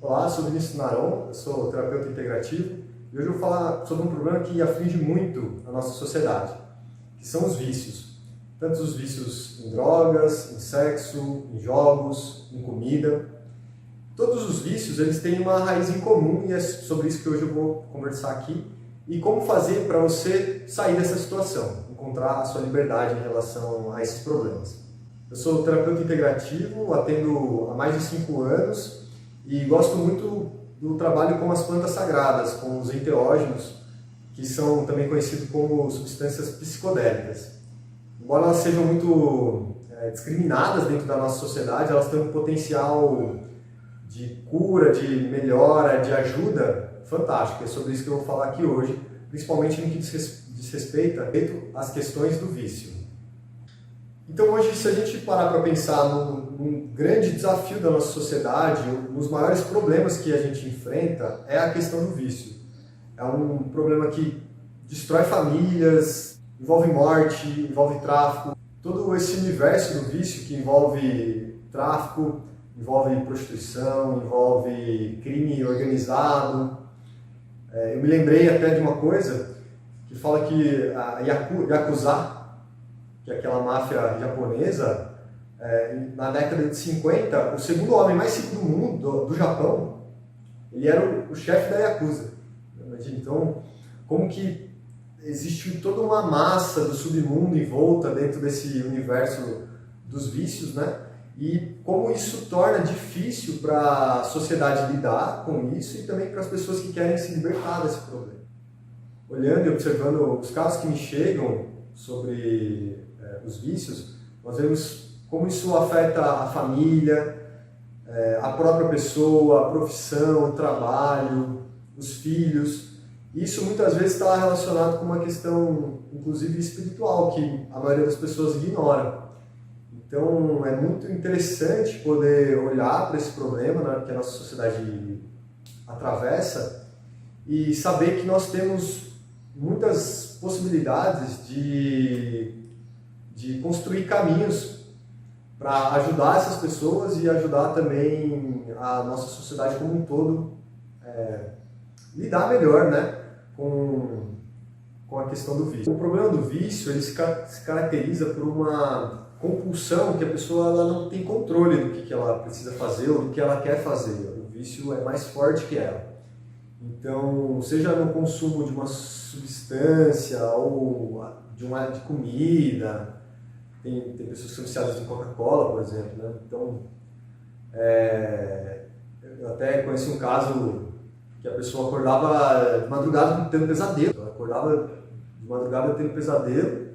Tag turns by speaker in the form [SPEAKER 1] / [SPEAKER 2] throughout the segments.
[SPEAKER 1] Olá, sou Vinícius Naron, eu sou terapeuta integrativo e hoje eu vou falar sobre um problema que aflige muito a nossa sociedade, que são os vícios. Tanto os vícios em drogas, em sexo, em jogos, em comida. Todos os vícios eles têm uma raiz em comum e é sobre isso que hoje eu vou conversar aqui e como fazer para você sair dessa situação, encontrar a sua liberdade em relação a esses problemas. Eu sou terapeuta integrativo, atendo há mais de 5 anos e gosto muito do trabalho com as plantas sagradas, com os enteógenos, que são também conhecidos como substâncias psicodélicas. Embora elas sejam muito discriminadas dentro da nossa sociedade, elas têm um potencial de cura, de melhora, de ajuda fantástico. É sobre isso que eu vou falar aqui hoje, principalmente no que diz respeito às questões do vício. Então hoje, se a gente parar para pensar num grande desafio da nossa sociedade, um dos maiores problemas que a gente enfrenta é a questão do vício. É um problema que destrói famílias, envolve morte, envolve tráfico. Todo esse universo do vício que envolve tráfico, envolve prostituição, envolve crime organizado. Eu me lembrei até de uma coisa que fala que a Yakuza, que é aquela máfia japonesa, na década de 50, o segundo homem mais rico do mundo, do Japão, ele era o chefe da Yakuza. Imagina, então, como que existe toda uma massa do submundo em volta dentro desse universo dos vícios, né? E como isso torna difícil para a sociedade lidar com isso e também para as pessoas que querem se libertar desse problema. Olhando e observando os casos que me chegam sobre os vícios, nós vemos como isso afeta a família, a própria pessoa, a profissão, o trabalho, os filhos. Isso muitas vezes está relacionado com uma questão, inclusive espiritual, que a maioria das pessoas ignora. Então é muito interessante poder olhar para esse problema, né, que a nossa sociedade atravessa e saber que nós temos muitas possibilidades de construir caminhos para ajudar essas pessoas e ajudar também a nossa sociedade como um todo lidar melhor, né, com a questão do vício. O problema do vício ele se caracteriza por uma compulsão que a pessoa ela não tem controle do que ela precisa fazer ou do que ela quer fazer. O vício é mais forte que ela. Então, seja no consumo de uma substância ou de comida, tem pessoas que são viciadas em Coca-Cola, por exemplo, né? Então, eu até conheci um caso que a pessoa acordava de madrugada tendo pesadelo. Ela acordava de madrugada tendo pesadelo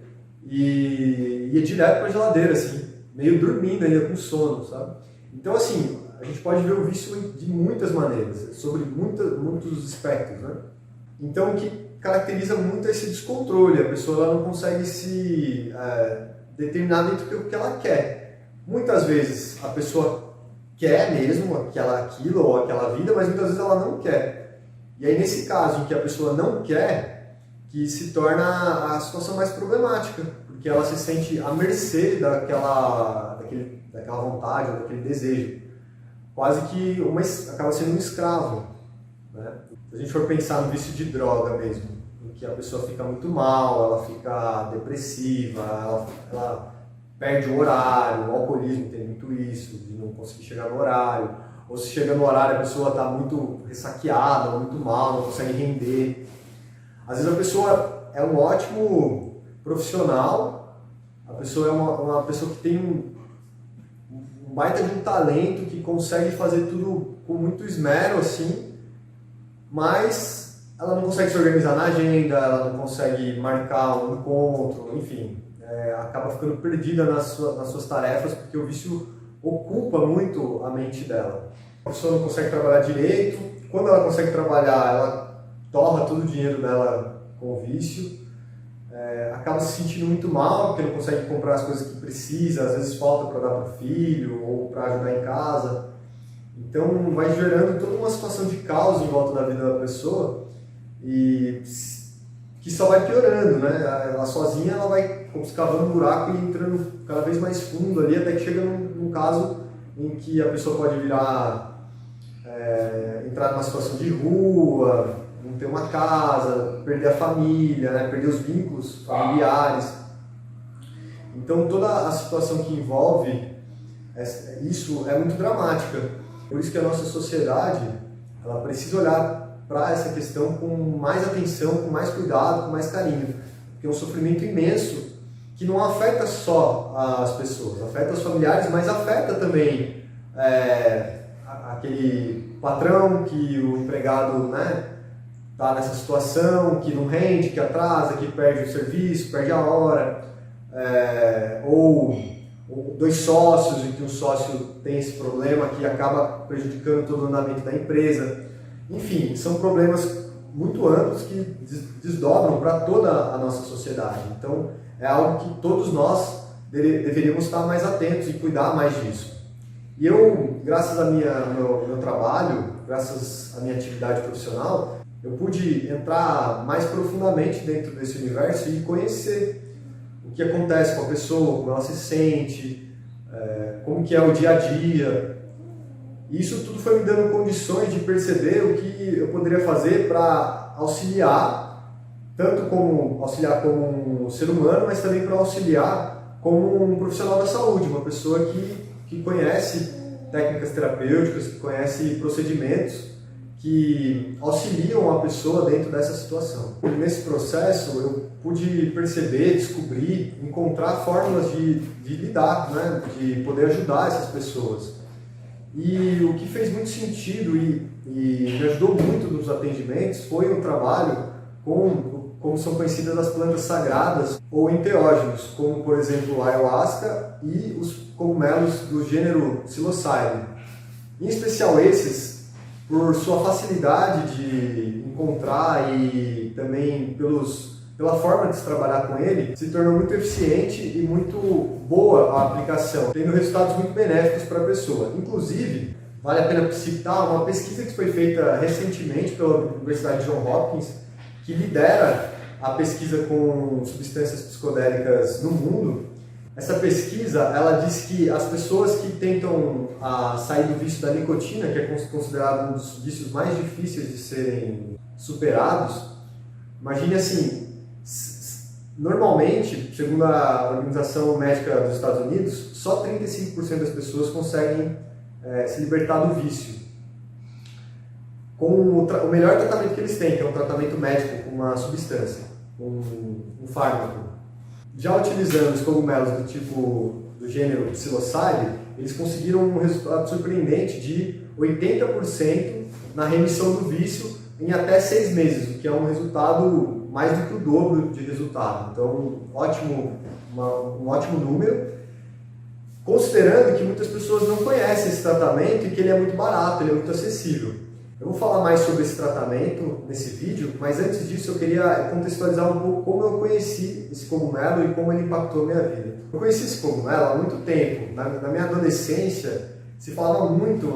[SPEAKER 1] e ia direto para a geladeira, assim, meio dormindo ainda, com sono, sabe? Então, assim, a gente pode ver o vício de muitas maneiras, sobre muitos aspectos, né? Então, o que caracteriza muito é esse descontrole. A pessoa ela não consegue se determinar dentro do que ela quer. Muitas vezes a pessoa quer mesmo aquilo ou aquela vida, mas muitas vezes ela não quer. E aí, nesse caso em que a pessoa não quer, que se torna a situação mais problemática, porque ela se sente à mercê daquela vontade ou daquele desejo. Quase que acaba sendo um escravo, né? Se a gente for pensar no vício de droga mesmo, em que a pessoa fica muito mal, ela fica depressiva, ela perde o horário, o alcoolismo tem muito isso, de não conseguir chegar no horário, ou se chega no horário a pessoa está muito ressaqueada, muito mal, não consegue render. Às vezes a pessoa é um ótimo profissional, a pessoa é uma pessoa que tem um baita de um talento, que consegue fazer tudo com muito esmero, assim, mas ela não consegue se organizar na agenda, ela não consegue marcar um encontro, enfim, acaba ficando perdida nas suas tarefas, porque o vício ocupa muito a mente dela. A pessoa não consegue trabalhar direito, quando ela consegue trabalhar, ela torra todo o dinheiro dela com o vício, acaba se sentindo muito mal, porque não consegue comprar as coisas que precisa, às vezes falta para dar para o filho ou para ajudar em casa. Então vai gerando toda uma situação de caos em volta da vida da pessoa e que só vai piorando, né? Ela sozinha ela vai escavando um buraco e entrando cada vez mais fundo ali, até que chega num caso em que a pessoa pode virar entrar numa situação de rua, não ter uma casa, perder a família, né? Perder os vínculos familiares. Então toda a situação que envolve isso é muito dramática. Por isso que a nossa sociedade ela precisa olhar para essa questão com mais atenção, com mais cuidado, com mais carinho. Porque é um sofrimento imenso que não afeta só as pessoas, afeta os familiares, mas afeta também aquele patrão que o empregado, né, tá nessa situação, que não rende, que atrasa, que perde o serviço, perde a hora, ou dois sócios e que um sócio tem esse problema que acaba prejudicando todo o andamento da empresa. Enfim, são problemas muito amplos que desdobram para toda a nossa sociedade. Então, é algo que todos nós deveríamos estar mais atentos e cuidar mais disso. E eu, graças ao meu trabalho, graças à minha atividade profissional, eu pude entrar mais profundamente dentro desse universo e conhecer o que acontece com a pessoa, como ela se sente, como que é o dia a dia. E isso tudo foi me dando condições de perceber o que eu poderia fazer para auxiliar, tanto como auxiliar como um ser humano, mas também para auxiliar como um profissional da saúde, uma pessoa que conhece técnicas terapêuticas, que conhece procedimentos que auxiliam a pessoa dentro dessa situação. E nesse processo eu pude perceber, descobrir, encontrar fórmulas de lidar, né? De poder ajudar essas pessoas. E o que fez muito sentido e me ajudou muito nos atendimentos foi um trabalho como são conhecidas as plantas sagradas ou enteógenos, como por exemplo a ayahuasca e os cogumelos do gênero psilocybe. Em especial esses, por sua facilidade de encontrar e também pela forma de se trabalhar com ele, se tornou muito eficiente e muito boa a aplicação, tendo resultados muito benéficos para a pessoa. Inclusive, vale a pena citar uma pesquisa que foi feita recentemente pela Universidade Johns Hopkins, que lidera a pesquisa com substâncias psicodélicas no mundo. Essa pesquisa, ela diz que as pessoas que tentam sair do vício da nicotina, que é considerado um dos vícios mais difíceis de serem superados, imagine assim, normalmente, segundo a Organização Médica dos Estados Unidos, só 35% das pessoas conseguem se libertar do vício. Com o melhor tratamento que eles têm, que é um tratamento médico com uma substância, um fármaco. Já utilizando os cogumelos do gênero psilocybe, eles conseguiram um resultado surpreendente de 80% na remissão do vício em até 6 meses, o que é um resultado mais do que o dobro de resultado. Então, um ótimo número, considerando que muitas pessoas não conhecem esse tratamento e que ele é muito barato, ele é muito acessível. Eu vou falar mais sobre esse tratamento nesse vídeo, mas antes disso eu queria contextualizar um pouco como eu conheci esse cogumelo e como ele impactou a minha vida. Eu conheci esse cogumelo há muito tempo. Na minha adolescência se falava muito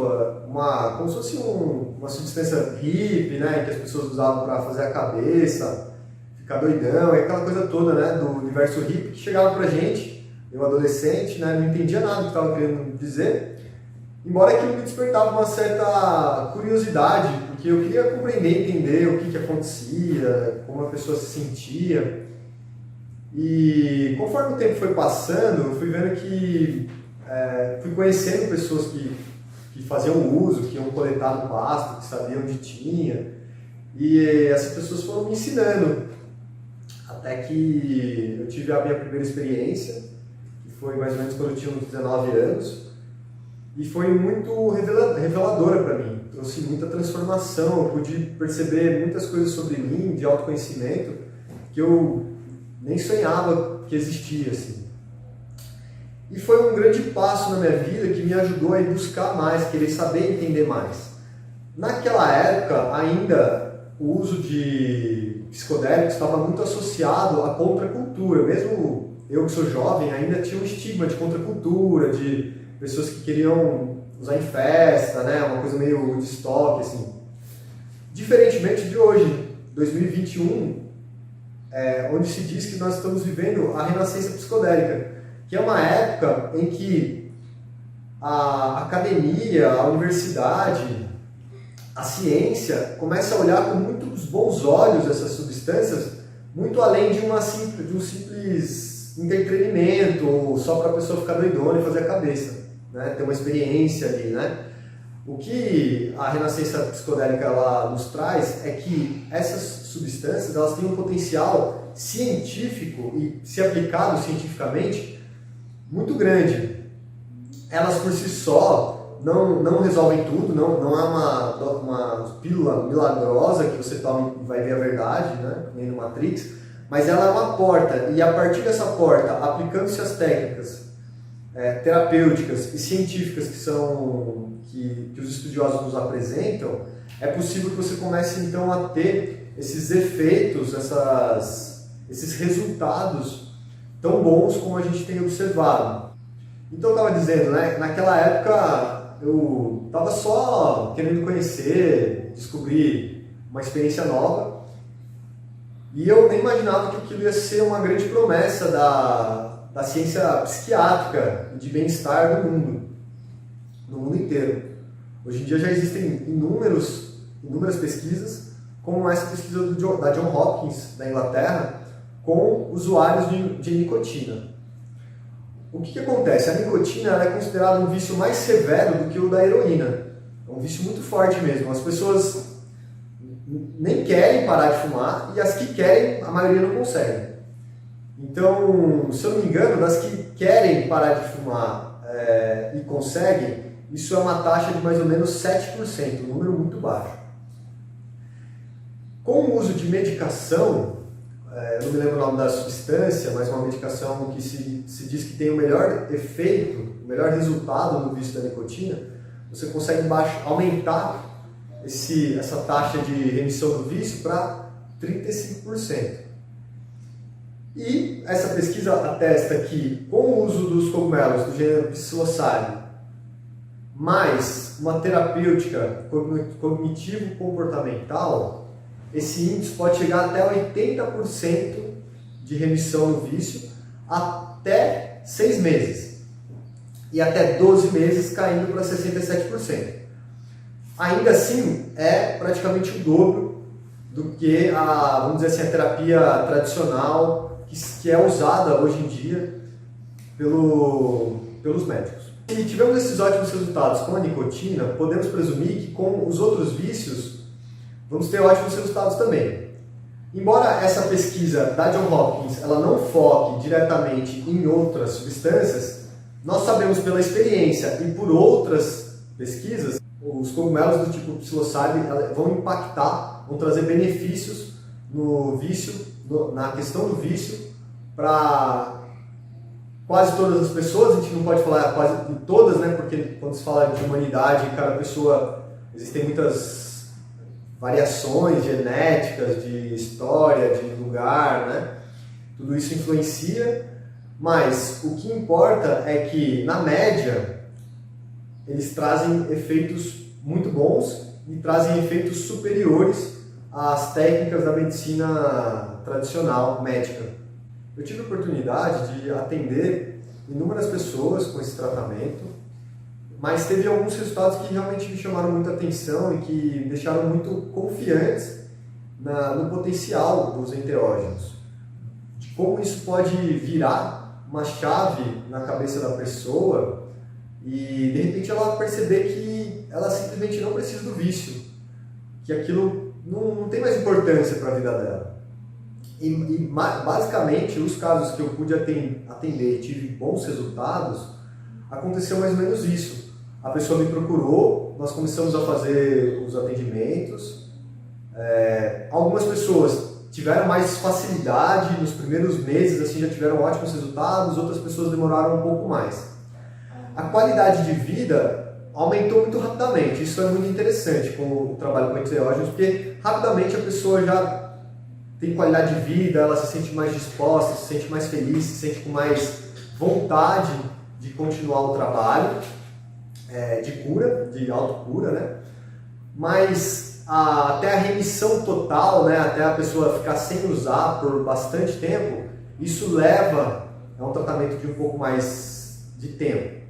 [SPEAKER 1] como se fosse uma substância hippie, né, que as pessoas usavam para fazer a cabeça, ficar doidão, e aquela coisa toda, né, do universo hippie que chegava pra gente, eu adolescente, né, não entendia nada do que estava querendo dizer. Embora aquilo me despertava uma certa curiosidade, porque eu queria compreender, entender o que acontecia, como a pessoa se sentia. E conforme o tempo foi passando, eu fui vendo que fui conhecendo pessoas que faziam uso, que iam coletar no pasto, que sabiam onde tinha. E essas pessoas foram me ensinando. Até que eu tive a minha primeira experiência, que foi mais ou menos quando eu tinha uns 19 anos. E foi muito reveladora para mim, trouxe muita transformação, eu pude perceber muitas coisas sobre mim, de autoconhecimento, que eu nem sonhava que existia, assim. E foi um grande passo na minha vida que me ajudou a ir buscar mais, querer saber entender mais. Naquela época, ainda, o uso de psicodélicos estava muito associado à contracultura, mesmo eu que sou jovem, ainda tinha um estigma de contracultura, de pessoas que queriam usar em festa, né? Uma coisa meio de estoque, assim. Diferentemente de hoje, 2021, onde se diz que nós estamos vivendo a renascença psicodélica, que é uma época em que a academia, a universidade, a ciência começa a olhar com muitos bons olhos essas substâncias, muito além de um simples entretenimento, ou só para a pessoa ficar doidona e fazer a cabeça, né? Ter uma experiência ali, né? O que a renascença psicodélica ela nos traz é que essas substâncias elas têm um potencial científico e, se aplicado cientificamente, muito grande. Elas por si só não resolvem tudo, não é uma pílula milagrosa que você toma e vai ver a verdade, né? Nem no Matrix, mas ela é uma porta, e a partir dessa porta, aplicando-se as técnicas terapêuticas e científicas que os estudiosos nos apresentam, é possível que você comece então a ter esses efeitos, esses resultados tão bons como a gente tem observado. Então eu estava dizendo, né, naquela época eu estava só querendo conhecer, descobrir uma experiência nova, e eu nem imaginava que aquilo ia ser uma grande promessa da ciência psiquiátrica e de bem-estar no mundo inteiro. Hoje em dia já existem inúmeras pesquisas, como essa pesquisa da John Hopkins, da Inglaterra, com usuários de nicotina. O que acontece? A nicotina ela é considerada um vício mais severo do que o da heroína. É um vício muito forte mesmo. As pessoas nem querem parar de fumar, e as que querem, a maioria não consegue. Então, se eu não me engano, das que querem parar de fumar e conseguem, isso é uma taxa de mais ou menos 7%, um número muito baixo. Com o uso de medicação, eu não me lembro o nome da substância, mas uma medicação que se diz que tem o melhor efeito, o melhor resultado no vício da nicotina, você consegue aumentar essa taxa de remissão do vício para 35%. E essa pesquisa atesta que, com o uso dos cogumelos do gênero Psilocybe, mais uma terapêutica cognitivo-comportamental, esse índice pode chegar até 80% de remissão do vício até 6 meses. E até 12 meses caindo para 67%. Ainda assim, é praticamente o dobro do que vamos dizer assim, a terapia tradicional que é usada hoje em dia pelos médicos. Se tivemos esses ótimos resultados com a nicotina, podemos presumir que com os outros vícios vamos ter ótimos resultados também. Embora essa pesquisa da John Hopkins ela não foque diretamente em outras substâncias, nós sabemos pela experiência e por outras pesquisas, os cogumelos do tipo Psilocybe vão impactar, vão trazer benefícios no vício, na questão do vício, para quase todas as pessoas. A gente não pode falar quase de todas, né? Porque quando se fala de humanidade, cada pessoa, existem muitas variações genéticas, de história, de lugar, né? Tudo isso influencia, mas o que importa é que, na média, eles trazem efeitos muito bons e trazem efeitos superiores às técnicas da medicina tradicional, médica. Eu tive a oportunidade de atender inúmeras pessoas com esse tratamento, mas teve alguns resultados que realmente me chamaram muita atenção e que me deixaram muito confiantes no potencial dos enteógenos. De como isso pode virar uma chave na cabeça da pessoa e de repente ela perceber que ela simplesmente não precisa do vício, que aquilo não tem mais importância para a vida dela. E basicamente os casos que eu pude atender e tive bons resultados, aconteceu mais ou menos isso. A pessoa me procurou, nós começamos a fazer os atendimentos. Algumas pessoas tiveram mais facilidade nos primeiros meses, assim, já tiveram ótimos resultados, outras pessoas demoraram um pouco mais. A qualidade de vida aumentou muito rapidamente. Isso é muito interessante com o trabalho com enteógenos, porque rapidamente a pessoa já tem qualidade de vida, ela se sente mais disposta, se sente mais feliz, se sente com mais vontade de continuar o trabalho de cura, de autocura, né? Mas até a remissão total, né? Até a pessoa ficar sem usar por bastante tempo, isso leva a um tratamento de um pouco mais de tempo.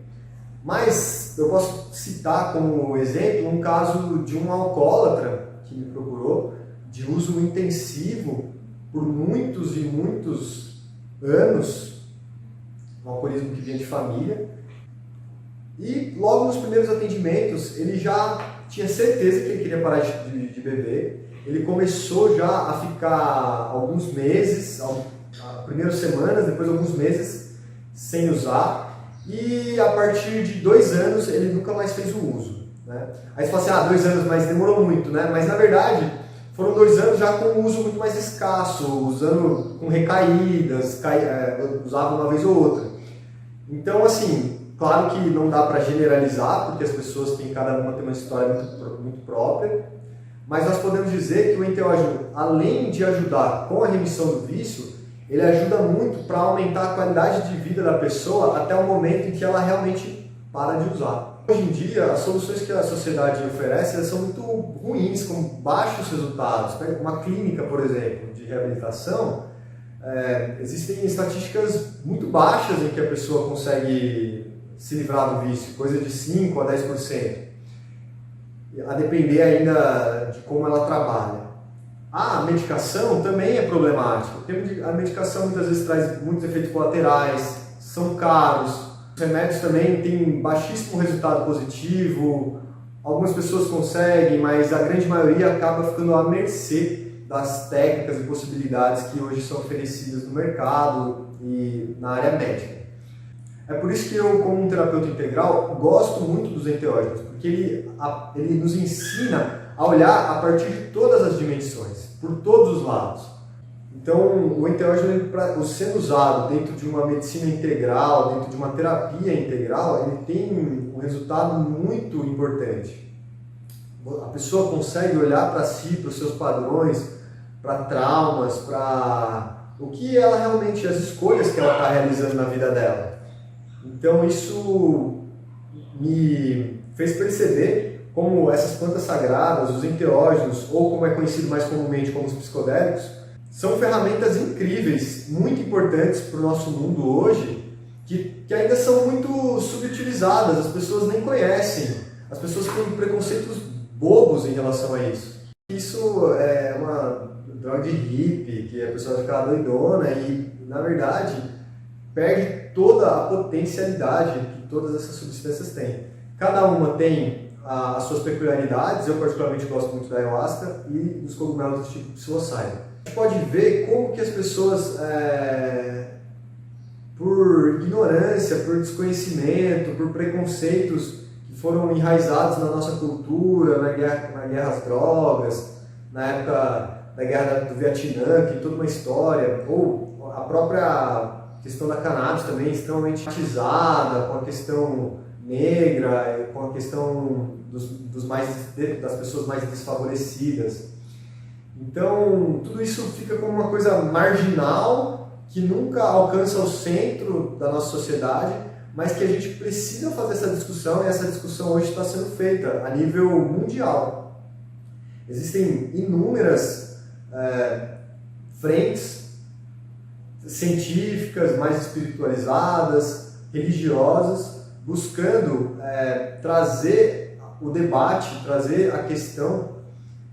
[SPEAKER 1] Mas eu posso citar como exemplo um caso de um alcoólatra que me procurou, de uso intensivo por muitos e muitos anos, um alcoolismo que vinha de família, e logo nos primeiros atendimentos ele já tinha certeza que ele queria parar de beber. Ele começou já a ficar alguns meses, primeiras semanas, depois alguns meses sem usar, e a partir de 2 anos ele nunca mais fez o uso, né? Aí você fala assim, 2 anos, mas demorou muito, né? Mas na verdade foram 2 anos já com um uso muito mais escasso, usando com recaídas, usava uma vez ou outra. Então, assim, claro que não dá para generalizar, porque as pessoas têm, cada uma tem uma história muito própria, mas nós podemos dizer que o enteógeno, além de ajudar com a remissão do vício, ele ajuda muito para aumentar a qualidade de vida da pessoa até o momento em que ela realmente para de usar. Hoje em dia, as soluções que a sociedade oferece elas são muito ruins, com baixos resultados. Uma clínica, por exemplo, de reabilitação, existem estatísticas muito baixas em que a pessoa consegue se livrar do vício, coisa de 5% a 10%, a depender ainda de como ela trabalha. A medicação também é problemática, porque a medicação muitas vezes traz muitos efeitos colaterais, são caros, os remédios também têm baixíssimo resultado positivo, algumas pessoas conseguem, mas a grande maioria acaba ficando à mercê das técnicas e possibilidades que hoje são oferecidas no mercado e na área médica. É por isso que eu, como um terapeuta integral, gosto muito dos enteógenos, porque ele nos ensina a olhar a partir de todas as dimensões, por todos os lados. Então, o enteógeno, sendo usado dentro de uma medicina integral, dentro de uma terapia integral, ele tem um resultado muito importante. A pessoa consegue olhar para si, para os seus padrões, para traumas, para o que ela realmente, as escolhas que ela está realizando na vida dela. Então isso me fez perceber como essas plantas sagradas, os enteógenos, ou como é conhecido mais comumente como os psicodélicos, são ferramentas incríveis, muito importantes para o nosso mundo hoje, que ainda são muito subutilizadas, as pessoas nem conhecem, as pessoas têm preconceitos bobos em relação a isso. Isso é uma droga de hippie, que a pessoa fica doidona e, na verdade, perde toda a potencialidade que todas essas substâncias têm. Cada uma tem as suas peculiaridades, eu particularmente gosto muito da ayahuasca e dos cogumelos do tipo psilocybin. A gente pode ver como que as pessoas, por ignorância, por desconhecimento, por preconceitos que foram enraizados na nossa cultura, na guerra às drogas, na época da guerra do Vietnã, que tem toda uma história, ou a própria questão da cannabis também extremamente atizada, com a questão negra, com a questão das pessoas mais desfavorecidas. Então, tudo isso fica como uma coisa marginal, que nunca alcança o centro da nossa sociedade, mas que a gente precisa fazer essa discussão, e essa discussão hoje está sendo feita a nível mundial. Existem inúmeras frentes científicas, mais espiritualizadas, religiosas, buscando trazer o debate, trazer a questão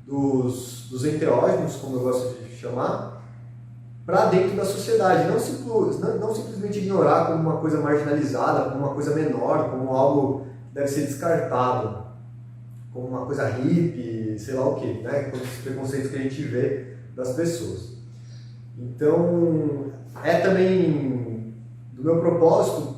[SPEAKER 1] dos enteógenos, como eu gosto de chamar, para dentro da sociedade, não simplesmente ignorar como uma coisa marginalizada, como uma coisa menor, como algo que deve ser descartado, como uma coisa hippie, sei lá o quê, né? Com os preconceitos que a gente vê das pessoas. Então, é também do meu propósito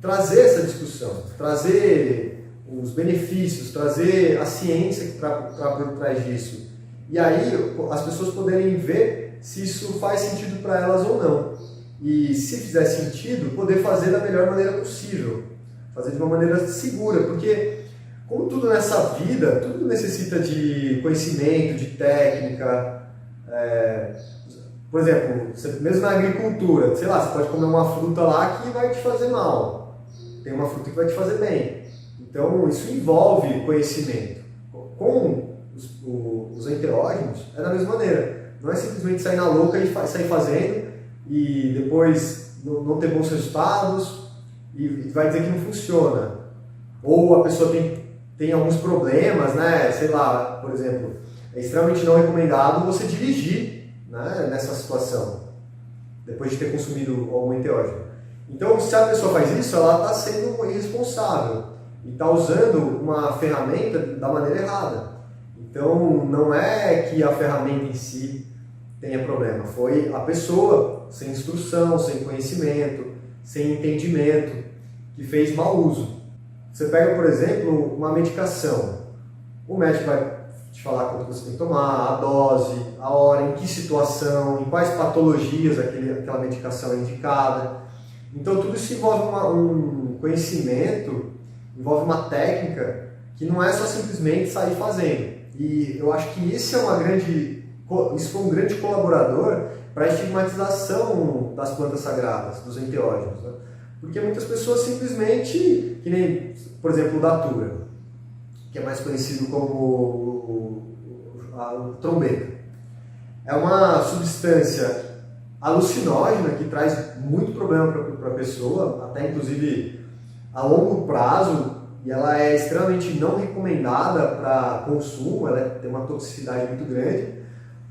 [SPEAKER 1] trazer essa discussão, trazer os benefícios, trazer a ciência que está por trás disso. E aí as pessoas poderem ver se isso faz sentido para elas ou não. E se fizer sentido, poder fazer da melhor maneira possível, fazer de uma maneira segura, porque como tudo nessa vida, tudo necessita de conhecimento, de técnica. Por exemplo, mesmo na agricultura, sei lá, você pode comer uma fruta lá que vai te fazer mal. Tem uma fruta que vai te fazer bem. Então, isso envolve conhecimento. Com os enteógenos, é da mesma maneira. Não é simplesmente sair na louca e sair fazendo e depois não ter bons resultados e vai dizer que não funciona. Ou a pessoa tem alguns problemas, né? Sei lá, por exemplo, é extremamente não recomendado você dirigir, né, nessa situação, depois de ter consumido algum enteógeno. Então, se a pessoa faz isso, ela está sendo irresponsável e está usando uma ferramenta da maneira errada. Então, não é que a ferramenta em si tenha problema, foi a pessoa sem instrução, sem conhecimento, sem entendimento, que fez mau uso. Você pega, por exemplo, uma medicação. O médico vai te falar quanto você tem que tomar, a dose, a hora, em que situação, em quais patologias aquela medicação é indicada. Então, tudo isso envolve um conhecimento, envolve uma técnica que não é só simplesmente sair fazendo. E eu acho que isso foi um grande colaborador para a estigmatização das plantas sagradas, dos enteógenos, né? Porque muitas pessoas simplesmente, que nem, por exemplo, o datura, que é mais conhecido como a trombeta. É uma substância alucinógena que traz muito problema para a pessoa, até inclusive a longo prazo, e ela é extremamente não recomendada para consumo, ela tem uma toxicidade muito grande,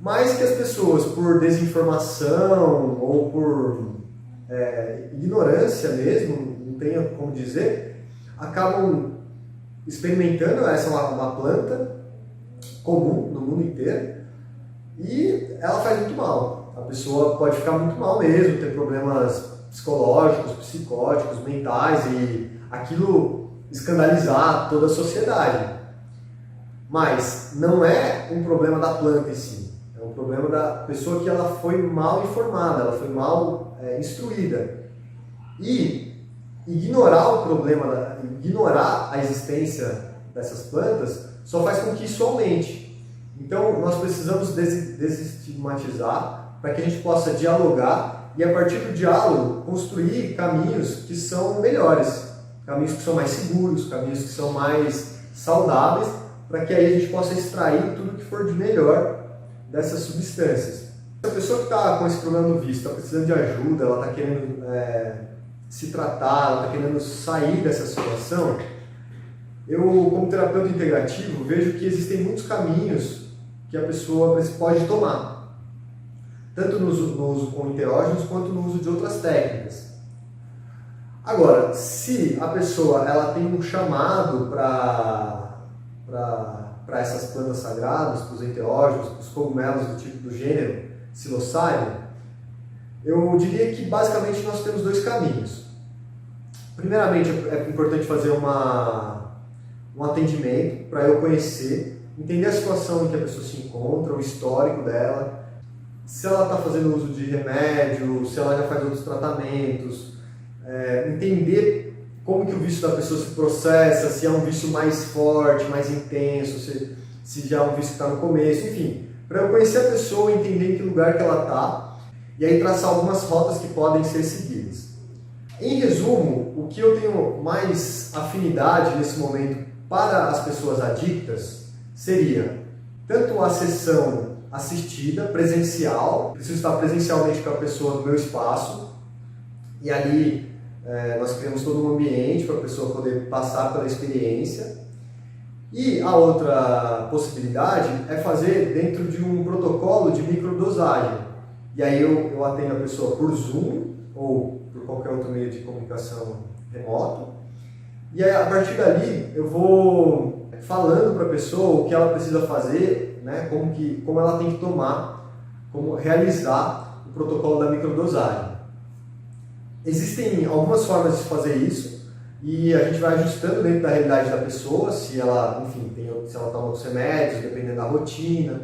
[SPEAKER 1] mas que as pessoas, por desinformação ou por ignorância mesmo, não tenho como dizer, acabam experimentando. Essa é uma planta comum no mundo inteiro e ela faz muito mal. A pessoa pode ficar muito mal mesmo, ter problemas psicológicos, psicóticos, mentais, e aquilo escandalizar toda a sociedade. Mas não é um problema da planta em si, é um problema da pessoa que ela foi mal informada, ela foi mal instruída. E ignorar o problema, ignorar a existência dessas plantas só faz com que isso aumente. Então nós precisamos desestigmatizar para que a gente possa dialogar e, a partir do diálogo, construir caminhos que são melhores, caminhos que são mais seguros, caminhos que são mais saudáveis, para que aí a gente possa extrair tudo que for de melhor dessas substâncias. Se a pessoa que está com esse problema no vício está precisando de ajuda, ela está querendo se tratar, ela está querendo sair dessa situação, eu, como terapeuta integrativo, vejo que existem muitos caminhos que a pessoa pode tomar, tanto no uso com enteógenos quanto no uso de outras técnicas. Agora, se a pessoa ela tem um chamado para essas plantas sagradas, para os enteógenos, para os cogumelos do tipo do gênero Psilocybe, eu diria que basicamente nós temos dois caminhos. Primeiramente, é importante fazer um atendimento para eu conhecer, entender a situação em que a pessoa se encontra, o histórico dela, se ela está fazendo uso de remédio, se ela já faz outros tratamentos, entender como que o vício da pessoa se processa, se é um vício mais forte, mais intenso, se já é um vício que está no começo, enfim, para eu conhecer a pessoa, entender em que lugar que ela está, e aí traçar algumas rotas que podem ser seguidas. Em resumo, o que eu tenho mais afinidade nesse momento para as pessoas adictas seria tanto a sessão assistida, presencial, preciso estar presencialmente com a pessoa no meu espaço, e ali nós criamos todo um ambiente para a pessoa poder passar pela experiência. E a outra possibilidade é fazer dentro de um protocolo de microdosagem. E aí eu atendo a pessoa por Zoom ou por qualquer outro meio de comunicação remoto. E aí, a partir dali eu vou falando para a pessoa o que ela precisa fazer, né, como ela tem que tomar, como realizar o protocolo da microdosagem. Existem algumas formas de fazer isso e a gente vai ajustando dentro da realidade da pessoa, se ela, enfim, se ela toma outros remédios, dependendo da rotina.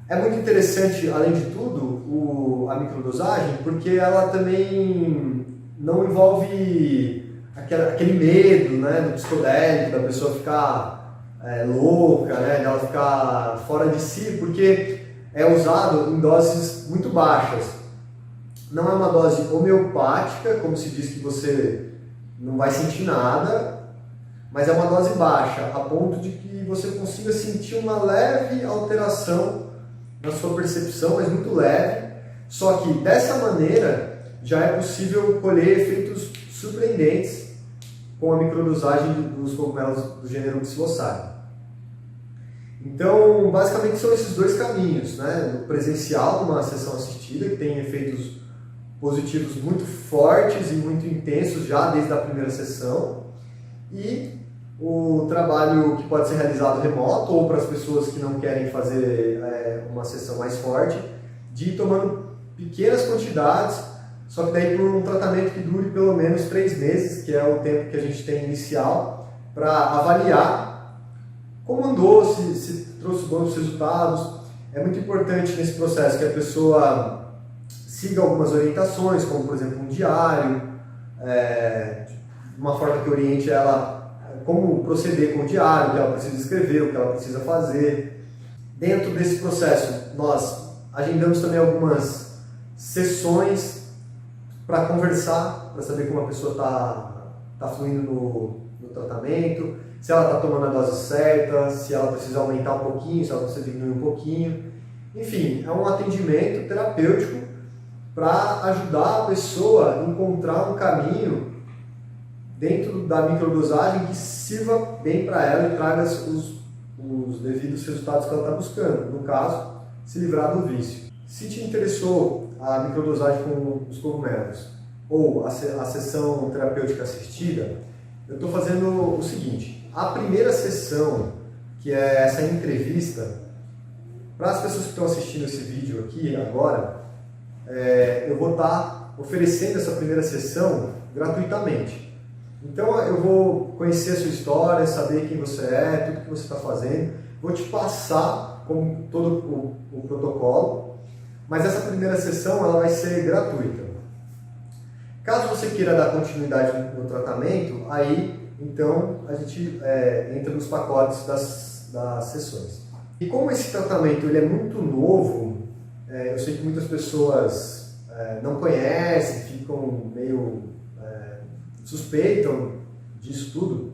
[SPEAKER 1] É muito interessante, além de tudo, a microdosagem, porque ela também não envolve aquele medo, né, do psicodélico, da pessoa ficar louca, né, dela ficar fora de si, porque é usado em doses muito baixas. Não é uma dose homeopática, como se diz que você não vai sentir nada, mas é uma dose baixa, a ponto de que você consiga sentir uma leve alteração na sua percepção, mas muito leve. Só que dessa maneira já é possível colher efeitos surpreendentes com a microdosagem dos cogumelos do gênero Psilocybe. Então, basicamente são esses dois caminhos, né? O presencial, uma sessão assistida, que tem efeitos positivos muito fortes e muito intensos já desde a primeira sessão, e o trabalho que pode ser realizado remoto ou para as pessoas que não querem fazer uma sessão mais forte, de ir tomando pequenas quantidades, só que daí por um tratamento que dure pelo menos 3 meses, que é o tempo que a gente tem inicial, para avaliar como andou, se trouxe bons resultados. É muito importante nesse processo que a pessoa siga algumas orientações, como por exemplo um diário, de uma forma que oriente ela como proceder com o diário, o que ela precisa escrever, o que ela precisa fazer. Dentro desse processo, nós agendamos também algumas sessões para conversar, para saber como a pessoa está fluindo no tratamento, se ela está tomando a dose certa, se ela precisa aumentar um pouquinho, se ela precisa diminuir um pouquinho. Enfim, é um atendimento terapêutico para ajudar a pessoa a encontrar um caminho dentro da microdosagem que sirva bem para ela e traga os devidos resultados que ela está buscando. No caso, se livrar do vício. Se te interessou a microdosagem com os cogumelos ou a sessão terapêutica assistida, eu estou fazendo o seguinte: a primeira sessão, que é essa entrevista, para as pessoas que estão assistindo esse vídeo aqui agora, eu vou estar oferecendo essa primeira sessão gratuitamente. Então eu vou conhecer a sua história, saber quem você é, tudo que você está fazendo, vou te passar como todo o protocolo, mas essa primeira sessão ela vai ser gratuita. Caso você queira dar continuidade no tratamento, aí então a gente entra nos pacotes das sessões. E como esse tratamento ele é muito novo, eu sei que muitas pessoas não conhecem, ficam meio suspeitam disso tudo.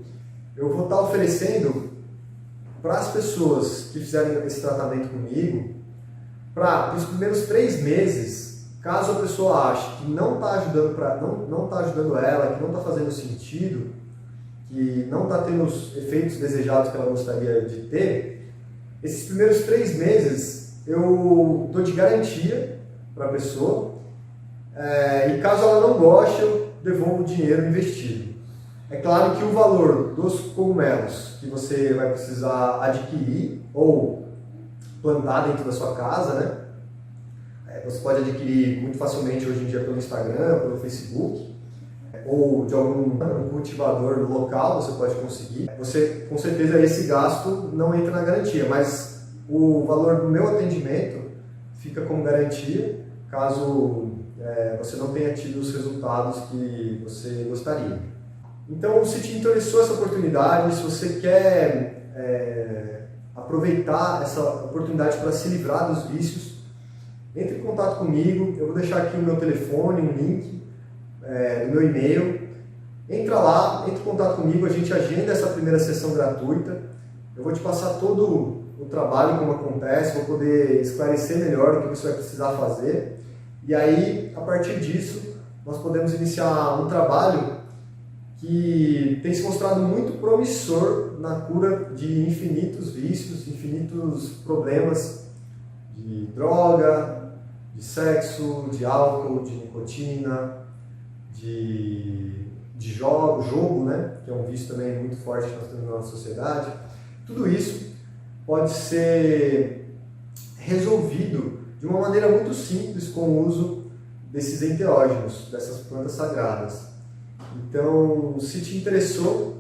[SPEAKER 1] Eu vou estar oferecendo para as pessoas que fizerem esse tratamento comigo, para os primeiros 3 meses, caso a pessoa ache que não está ajudando, não tá ajudando ela, que não está fazendo sentido, que não está tendo os efeitos desejados que ela gostaria de ter, esses primeiros 3 meses eu dou de garantia para a pessoa, e caso ela não goste, eu devolvo o dinheiro investido. É claro que o valor dos cogumelos que você vai precisar adquirir ou plantar dentro da sua casa, né? Você pode adquirir muito facilmente hoje em dia pelo Instagram, pelo Facebook, ou de algum cultivador local você pode conseguir. Você, com certeza, esse gasto não entra na garantia, mas o valor do meu atendimento fica como garantia caso você não tenha tido os resultados que você gostaria. Então, se te interessou essa oportunidade, se você quer aproveitar essa oportunidade para se livrar dos vícios, entre em contato comigo. Eu vou deixar aqui o meu telefone, um link, o meu e-mail. Entra lá, entre em contato comigo, a gente agenda essa primeira sessão gratuita. Eu vou te passar todo o trabalho, como acontece, vou poder esclarecer melhor o que você vai precisar fazer. E aí, a partir disso, nós podemos iniciar um trabalho que tem se mostrado muito promissor na cura de infinitos vícios, infinitos problemas de droga, de sexo, de álcool, de nicotina, de jogo, né? Que é um vício também muito forte que nós temos na nossa sociedade. Tudo isso pode ser resolvido de uma maneira muito simples com o uso desses enteógenos, dessas plantas sagradas. Então, se te interessou,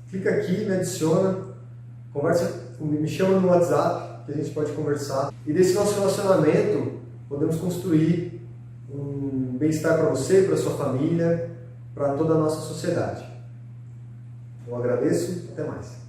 [SPEAKER 1] clica aqui, me adiciona, me chama no WhatsApp, que a gente pode conversar. E desse nosso relacionamento, podemos construir um bem-estar para você, para sua família, para toda a nossa sociedade. Eu agradeço, até mais.